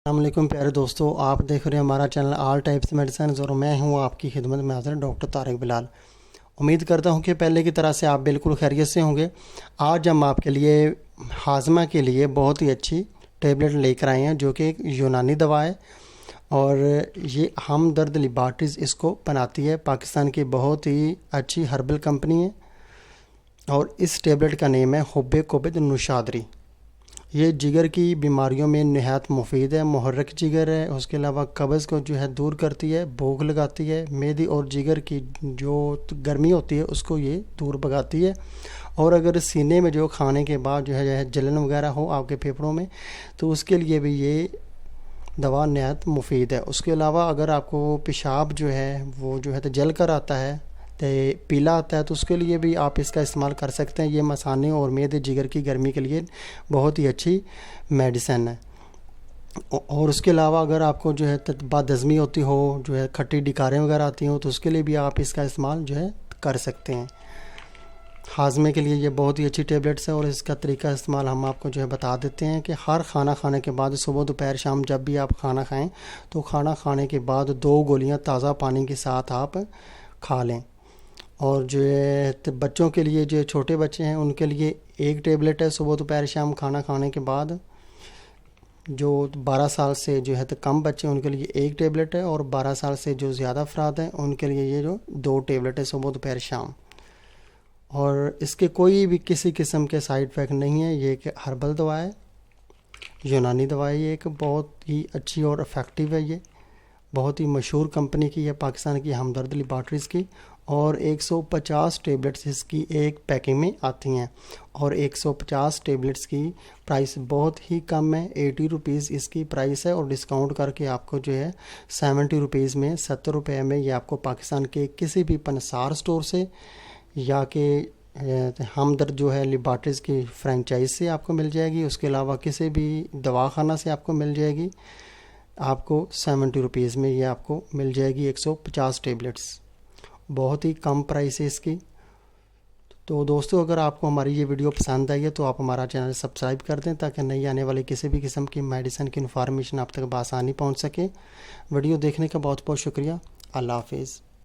السلام علیکم پیارے دوستو، آپ دیکھ رہے ہیں ہمارا چینل آل ٹائپس میڈیسنز اور میں ہوں آپ کی خدمت میں حاضر ڈاکٹر طارق بلال۔ امید کرتا ہوں کہ پہلے کی طرح سے آپ بالکل خیریت سے ہوں گے۔ آج ہم آپ کے لیے ہاضمہ کے لیے بہت ہی اچھی ٹیبلٹ لے کر آئے ہیں جو کہ ایک یونانی دوا ہے، اور یہ ہمدرد لیبارٹریز اس کو بناتی ہے۔ پاکستان کی بہت ہی اچھی ہربل کمپنی ہے، اور اس ٹیبلٹ کا نیم ہے حب کوبد نوشادری۔ یہ جگر کی بیماریوں میں نہایت مفید ہے، محرک جگر ہے، اس کے علاوہ قبض کو جو ہے دور کرتی ہے، بھوک لگاتی ہے، معدے اور جگر کی جو گرمی ہوتی ہے اس کو یہ دور بھگاتی ہے، اور اگر سینے میں جو کھانے کے بعد جو ہے جلن وغیرہ ہو آپ کے پھیپھڑوں میں تو اس کے لیے بھی یہ دوا نہایت مفید ہے۔ اس کے علاوہ اگر آپ کو پیشاب جو ہے وہ جو ہے تو جل کر آتا ہے، پیلا آتا ہے، تو اس کے لیے بھی آپ اس کا استعمال کر سکتے ہیں۔ یہ مثانے اور معدے جگر کی گرمی کے لیے بہت ہی اچھی میڈیسن ہے۔ اور اس کے علاوہ اگر آپ کو جو ہے بد ہضمی ہوتی ہو، جو ہے کھٹی ڈکاریں وغیرہ آتی ہوں، تو اس کے لیے بھی آپ اس کا استعمال جو ہے کر سکتے ہیں۔ ہاضمے کے لیے یہ بہت ہی اچھی ٹیبلٹس ہے، اور اس کا طریقہ استعمال ہم آپ کو جو ہے بتا دیتے ہیں کہ ہر کھانا کھانے کے بعد صبح دوپہر شام جب بھی آپ کھانا کھائیں تو کھانا کھانے کے بعد 2 گولیاں تازہ پانی کے ساتھ آپ کھا لیں۔ اور جو ہے بچوں کے لیے، جو چھوٹے بچے ہیں ان کے لیے 1 ٹیبلٹ ہے صبح دوپہر شام کھانا کھانے کے بعد۔ جو 12 سال سے جو ہے تو کم بچے ہیں ان کے لیے 1 ٹیبلٹ ہے، اور 12 سال سے جو زیادہ افراد ہیں ان کے لیے یہ جو 2 ٹیبلٹ ہے صبح دوپہر شام۔ اور اس کے کوئی بھی کسی قسم کے سائیڈ افیکٹ نہیں ہے۔ یہ ایک ہربل دوا ہے، یونانی دوا ہے، یہ ایک بہت ہی اچھی اور افیکٹو ہے۔ یہ بہت ہی مشہور کمپنی کی ہے، پاکستان کی ہمدرد لیبارٹریز کی، اور 150 ٹیبلٹس اس کی ایک پیکنگ میں آتی ہیں، اور 150 ٹیبلٹس کی پرائس بہت ہی کم ہے، 80 روپیز اس کی پرائس ہے، اور ڈسکاؤنٹ کر کے آپ کو جو ہے 70 روپیز میں، 70 روپے میں یہ آپ کو پاکستان کے کسی بھی پنسار سٹور سے یا کہ ہمدرد جو ہے لیبارٹریز کی فرینچائز سے آپ کو مل جائے گی۔ اس کے علاوہ کسی بھی دواخانہ سے آپ کو مل جائے گی، آپ کو 70 روپیز میں یہ آپ کو مل جائے گی 150 ٹیبلٹس۔ بہت ہی کم پرائس ہے اس کی۔ تو دوستو، اگر آپ کو ہماری یہ ویڈیو پسند آئی ہے تو آپ ہمارا چینل سبسکرائب کر دیں تاکہ نئی آنے والی کسی بھی قسم کی میڈیسن کی انفارمیشن آپ تک بآسانی پہنچ سکے۔ ویڈیو دیکھنے کا بہت بہت شکریہ۔ اللہ حافظ۔